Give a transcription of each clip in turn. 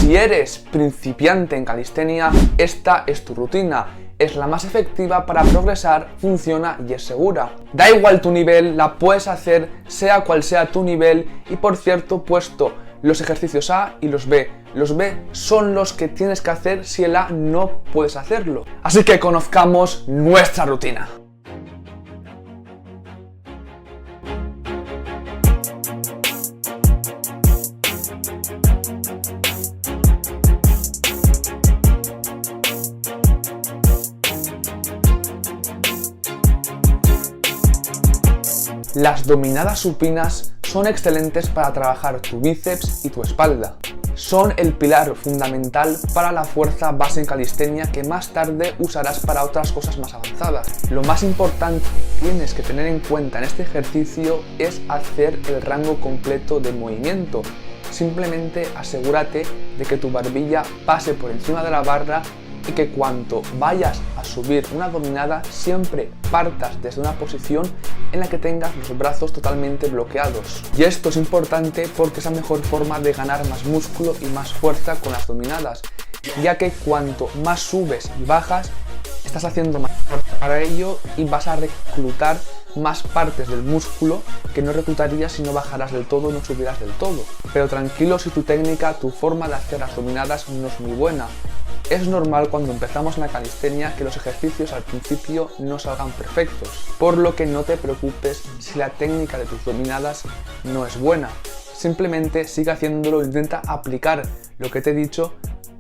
Si eres principiante en calistenia, esta es tu rutina. Es la más efectiva para progresar, funciona y es segura. Da igual tu nivel, la puedes hacer sea cual sea tu nivel y por cierto, puesto los ejercicios A y los B. Los B son los que tienes que hacer si el A no puedes hacerlo. Así que conozcamos nuestra rutina. Las dominadas supinas son excelentes para trabajar tu bíceps y tu espalda. Son el pilar fundamental para la fuerza base en calistenia que más tarde usarás para otras cosas más avanzadas. Lo más importante que tienes que tener en cuenta en este ejercicio es hacer el rango completo de movimiento. Simplemente asegúrate de que tu barbilla pase por encima de la barra y que cuando vayas a subir una dominada siempre partas desde una posición en la que tengas los brazos totalmente bloqueados. Y esto es importante porque es la mejor forma de ganar más músculo y más fuerza con las dominadas, ya que cuanto más subes y bajas, estás haciendo más fuerza para ello y vas a reclutar más partes del músculo que no reclutarías si no bajaras del todo o no subieras del todo. Pero tranquilo si tu técnica, tu forma de hacer las dominadas no es muy buena. Es normal cuando empezamos en la calistenia que los ejercicios al principio no salgan perfectos, por lo que no te preocupes si la técnica de tus dominadas no es buena. Simplemente sigue haciéndolo e intenta aplicar lo que te he dicho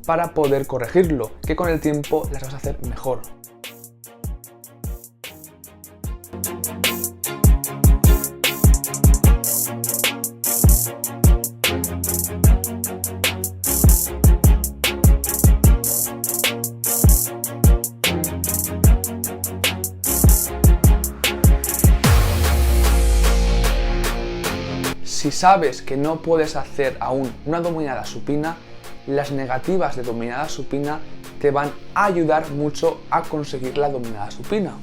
para poder corregirlo, que con el tiempo las vas a hacer mejor. Si sabes que no puedes hacer aún una dominada supina, las negativas de dominada supina te van a ayudar mucho a conseguir la dominada supina.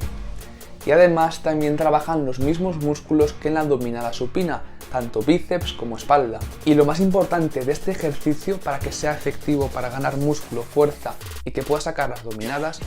Y además también trabajan los mismos músculos que en la dominada supina, tanto bíceps como espalda. Y lo más importante de este ejercicio para que sea efectivo para ganar músculo, fuerza y que puedas sacar las dominadas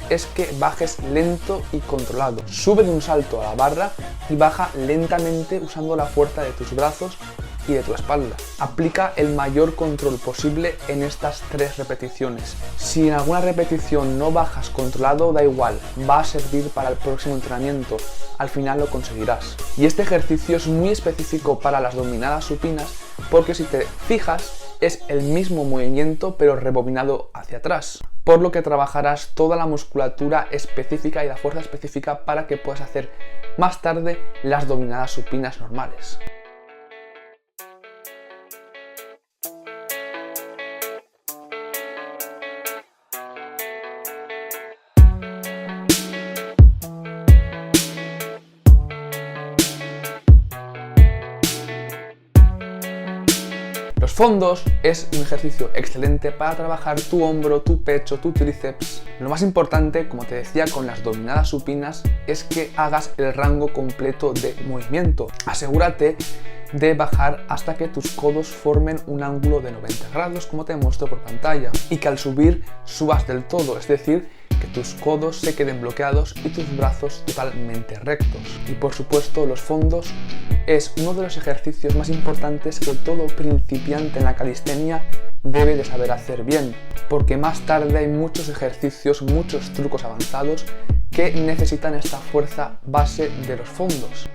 es que bajes lento y controlado. Sube de un salto a la barra y baja lentamente usando la fuerza de tus brazos y de tu espalda. Aplica el mayor control posible en estas 3 repeticiones. Si en alguna repetición no bajas controlado, da igual, va a servir para el próximo entrenamiento. Al final lo conseguirás. Y este ejercicio es muy específico para las dominadas supinas porque si te fijas es el mismo movimiento pero rebobinado hacia atrás, por lo que trabajarás toda la musculatura específica y la fuerza específica para que puedas hacer más tarde las dominadas supinas normales. Los fondos es un ejercicio excelente para trabajar tu hombro, tu pecho, tu tríceps. Lo más importante, como te decía con las dominadas supinas, es que hagas el rango completo de movimiento. Asegúrate de bajar hasta que tus codos formen un ángulo de 90 grados, como te muestro por pantalla, y que al subir subas del todo, es decir, que tus codos se queden bloqueados y tus brazos totalmente rectos. Y por supuesto los fondos es uno de los ejercicios más importantes que todo principiante en la calistenia debe de saber hacer bien, porque más tarde hay muchos ejercicios, muchos trucos avanzados que necesitan esta fuerza base de los fondos.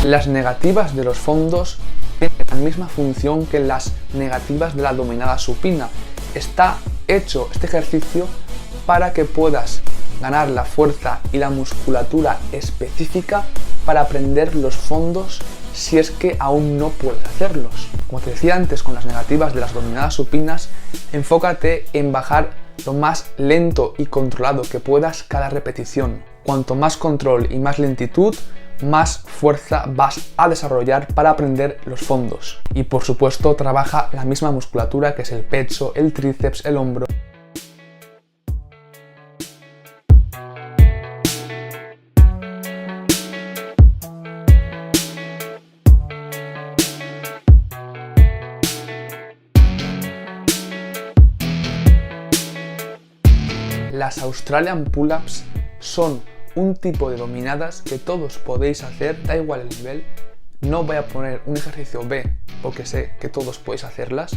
Las negativas de los fondos tienen la misma función que las negativas de la dominada supina. Está hecho este ejercicio para que puedas ganar la fuerza y la musculatura específica para aprender los fondos si es que aún no puedes hacerlos. Como te decía antes con las negativas de las dominadas supinas, enfócate en bajar lo más lento y controlado que puedas cada repetición. Cuanto más control y más lentitud, más fuerza vas a desarrollar para aprender los fondos. Y por supuesto trabaja la misma musculatura que es el pecho, el tríceps, el hombro. Las Australian Pull-ups son un tipo de dominadas que todos podéis hacer, da igual el nivel. No voy a poner un ejercicio B porque sé que todos podéis hacerlas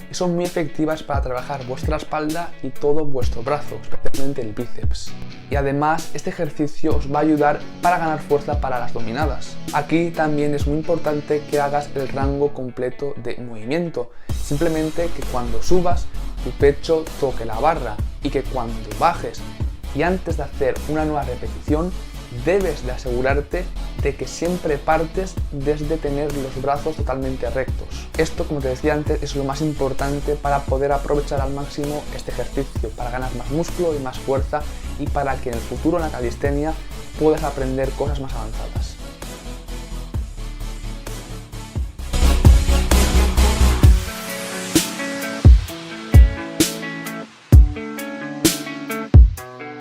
y son muy efectivas para trabajar vuestra espalda y todo vuestro brazo, especialmente el bíceps. Y además este ejercicio os va a ayudar para ganar fuerza para las dominadas. Aquí también es muy importante que hagas el rango completo de movimiento, simplemente que cuando subas tu pecho toque la barra y que cuando bajes y antes de hacer una nueva repetición debes de asegurarte de que siempre partes desde tener los brazos totalmente rectos. Esto, como te decía antes, es lo más importante para poder aprovechar al máximo este ejercicio, para ganar más músculo y más fuerza y para que en el futuro en la calistenia puedas aprender cosas más avanzadas.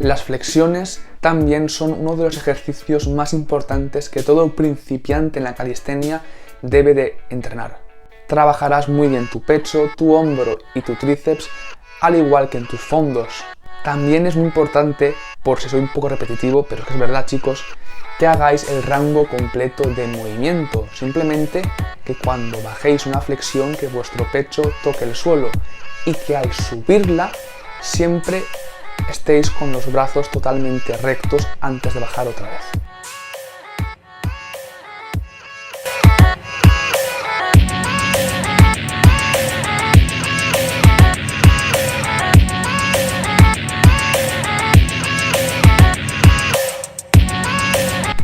Las flexiones también son uno de los ejercicios más importantes que todo principiante en la calistenia debe de entrenar. Trabajarás muy bien tu pecho, tu hombro y tu tríceps, al igual que en tus fondos. También es muy importante, por si soy un poco repetitivo, pero es que es verdad chicos, que hagáis el rango completo de movimiento. Simplemente que cuando bajéis una flexión que vuestro pecho toque el suelo y que al subirla siempre estéis con los brazos totalmente rectos antes de bajar otra vez.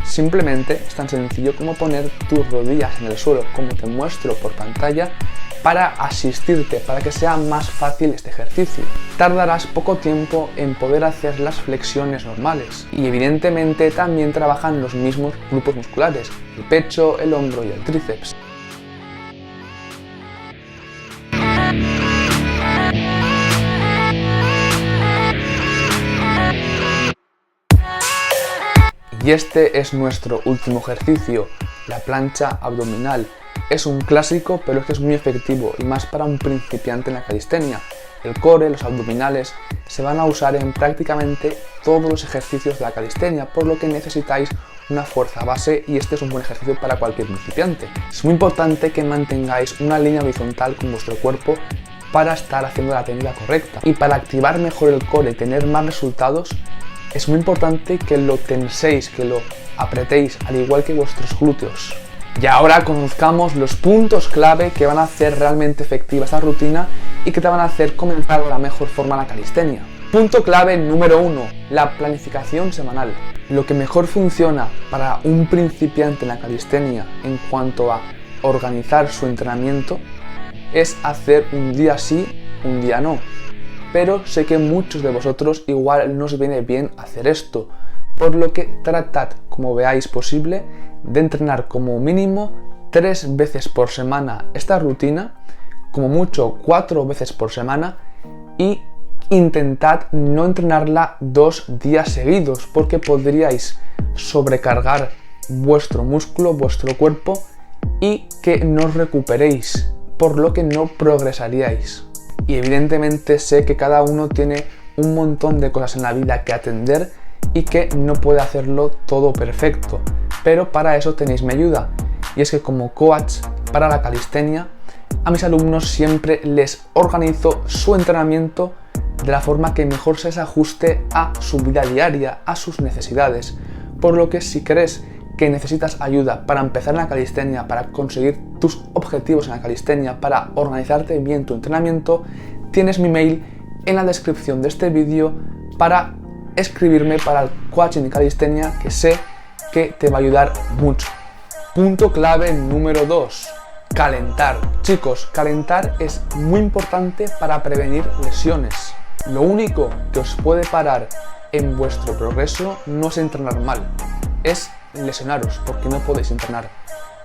Simplemente es tan sencillo como poner tus rodillas en el suelo, como te muestro por pantalla, para asistirte, para que sea más fácil este ejercicio. Tardarás poco tiempo en poder hacer las flexiones normales y evidentemente también trabajan los mismos grupos musculares, el pecho, el hombro y el tríceps. Y este es nuestro último ejercicio, la plancha abdominal. Es un clásico, pero es que es muy efectivo y más para un principiante en la calistenia. El core, los abdominales, se van a usar en prácticamente todos los ejercicios de la calistenia, por lo que necesitáis una fuerza base y este es un buen ejercicio para cualquier principiante. Es muy importante que mantengáis una línea horizontal con vuestro cuerpo para estar haciendo la técnica correcta. Y para activar mejor el core y tener más resultados, es muy importante que lo tenséis, que lo apretéis, al igual que vuestros glúteos. Y ahora conozcamos los puntos clave que van a hacer realmente efectiva esta rutina y que te van a hacer comenzar de la mejor forma la calistenia. Punto clave número 1, la planificación semanal. Lo que mejor funciona para un principiante en la calistenia en cuanto a organizar su entrenamiento es hacer un día sí, un día no. Pero sé que muchos de vosotros igual no os viene bien hacer esto, por lo que tratad, como veáis posible, de entrenar como mínimo 3 veces por semana esta rutina, como mucho 4 veces por semana y intentad no entrenarla 2 días seguidos porque podríais sobrecargar vuestro músculo, vuestro cuerpo y que no os recuperéis, por lo que no progresaríais. Y evidentemente sé que cada uno tiene un montón de cosas en la vida que atender y que no puede hacerlo todo perfecto, pero para eso tenéis mi ayuda, y es que como coach para la calistenia a mis alumnos siempre les organizo su entrenamiento de la forma que mejor se les ajuste a su vida diaria, a sus necesidades, por lo que si crees que necesitas ayuda para empezar en la calistenia, para conseguir tus objetivos en la calistenia, para organizarte bien tu entrenamiento, tienes mi mail en la descripción de este vídeo para escribirme para el coaching de calistenia, que sé que te va a ayudar mucho. Punto clave número 2, calentar. Chicos, calentar es muy importante para prevenir lesiones. Lo único que os puede parar en vuestro progreso no es entrenar mal, es lesionaros porque no podéis entrenar.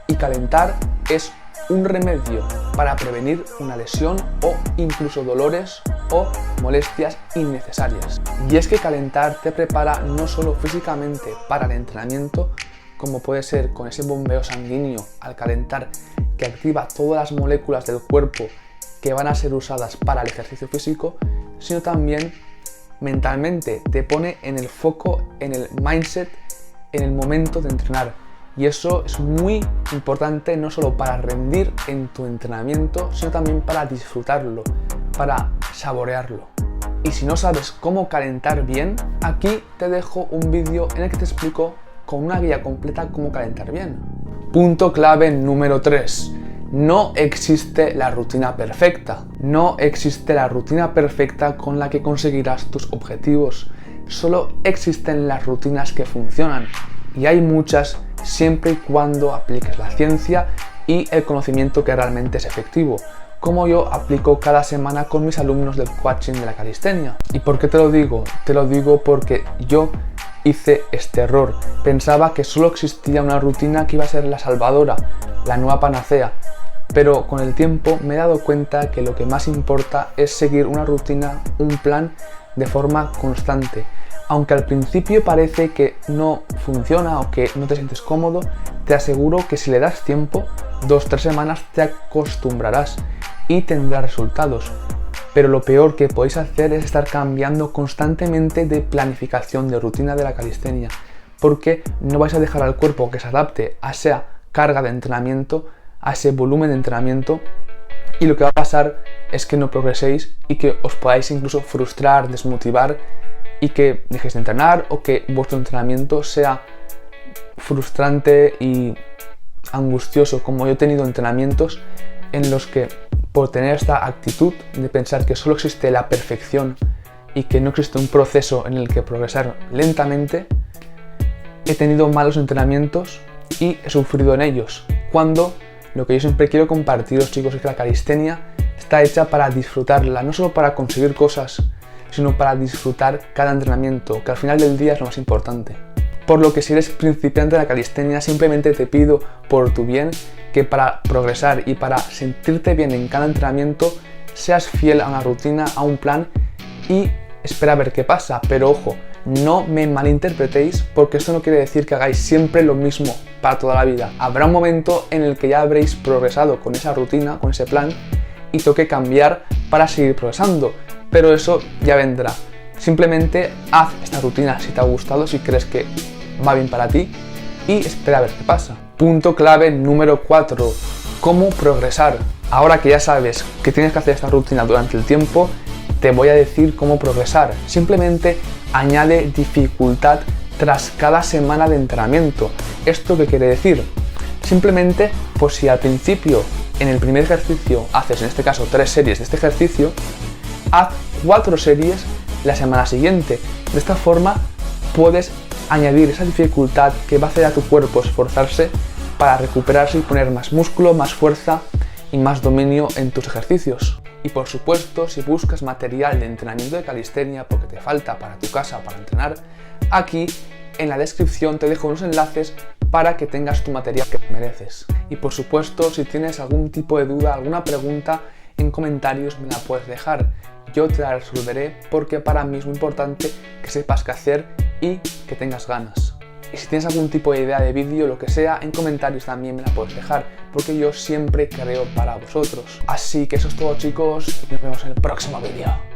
Y calentar es un remedio para prevenir una lesión o incluso dolores o molestias innecesarias. Y es que calentar te prepara no solo físicamente para el entrenamiento, como puede ser con ese bombeo sanguíneo al calentar que activa todas las moléculas del cuerpo que van a ser usadas para el ejercicio físico, sino también mentalmente te pone en el foco, en el mindset, en el momento de entrenar. Y eso es muy importante no solo para rendir en tu entrenamiento, sino también para disfrutarlo, para saborearlo. Y si no sabes cómo calentar bien, aquí te dejo un vídeo en el que te explico con una guía completa cómo calentar bien. Punto clave número 3. No existe la rutina perfecta. No existe la rutina perfecta con la que conseguirás tus objetivos. Solo existen las rutinas que funcionan. Y hay muchas siempre y cuando apliques la ciencia y el conocimiento que realmente es efectivo, como yo aplico cada semana con mis alumnos del coaching de la calistenia. ¿Y por qué te lo digo? Te lo digo porque yo hice este error. Pensaba que solo existía una rutina que iba a ser la salvadora, la nueva panacea. Pero con el tiempo me he dado cuenta que lo que más importa es seguir una rutina, un plan de forma constante. Aunque al principio parece que no funciona o que no te sientes cómodo, te aseguro que si le das tiempo, 2-3 semanas te acostumbrarás y tendrás resultados. Pero lo peor que podéis hacer es estar cambiando constantemente de planificación, de rutina de la calistenia, porque no vais a dejar al cuerpo que se adapte a esa carga de entrenamiento, a ese volumen de entrenamiento, y lo que va a pasar es que no progreséis y que os podáis incluso frustrar, desmotivar y que dejéis de entrenar o que vuestro entrenamiento sea frustrante y angustioso, como yo he tenido entrenamientos en los que por tener esta actitud de pensar que solo existe la perfección y que no existe un proceso en el que progresar lentamente, he tenido malos entrenamientos y he sufrido en ellos, cuando lo que yo siempre quiero compartiros, chicos, es que la calistenia está hecha para disfrutarla, no solo para conseguir cosas, sino para disfrutar cada entrenamiento, que al final del día es lo más importante. Por lo que si eres principiante de la calistenia, simplemente te pido por tu bien que para progresar y para sentirte bien en cada entrenamiento, seas fiel a una rutina, a un plan y espera a ver qué pasa. Pero ojo, no me malinterpretéis, porque esto no quiere decir que hagáis siempre lo mismo para toda la vida. Habrá un momento en el que ya habréis progresado con esa rutina, con ese plan, y toque cambiar para seguir progresando. Pero eso ya vendrá. Simplemente haz esta rutina si te ha gustado, si crees que va bien para ti y espera a ver qué pasa. Punto clave número 4. ¿Cómo progresar? Ahora que ya sabes que tienes que hacer esta rutina durante el tiempo, te voy a decir cómo progresar. Simplemente añade dificultad tras cada semana de entrenamiento. ¿Esto qué quiere decir? Simplemente, pues si al principio en el primer ejercicio haces, en este caso, 3 series de este ejercicio, haz 4 series la semana siguiente. De esta forma puedes añadir esa dificultad que va a hacer a tu cuerpo esforzarse para recuperarse y poner más músculo, más fuerza y más dominio en tus ejercicios. Y por supuesto, si buscas material de entrenamiento de calistenia porque te falta para tu casa o para entrenar, aquí en la descripción te dejo unos enlaces para que tengas tu material que mereces. Y por supuesto, si tienes algún tipo de duda, alguna pregunta, en comentarios me la puedes dejar. Yo te la resolveré porque para mí es muy importante que sepas qué hacer y que tengas ganas. Y si tienes algún tipo de idea de vídeo, lo que sea, en comentarios también me la puedes dejar, porque yo siempre creo para vosotros. Así que eso es todo, chicos, y nos vemos en el próximo vídeo.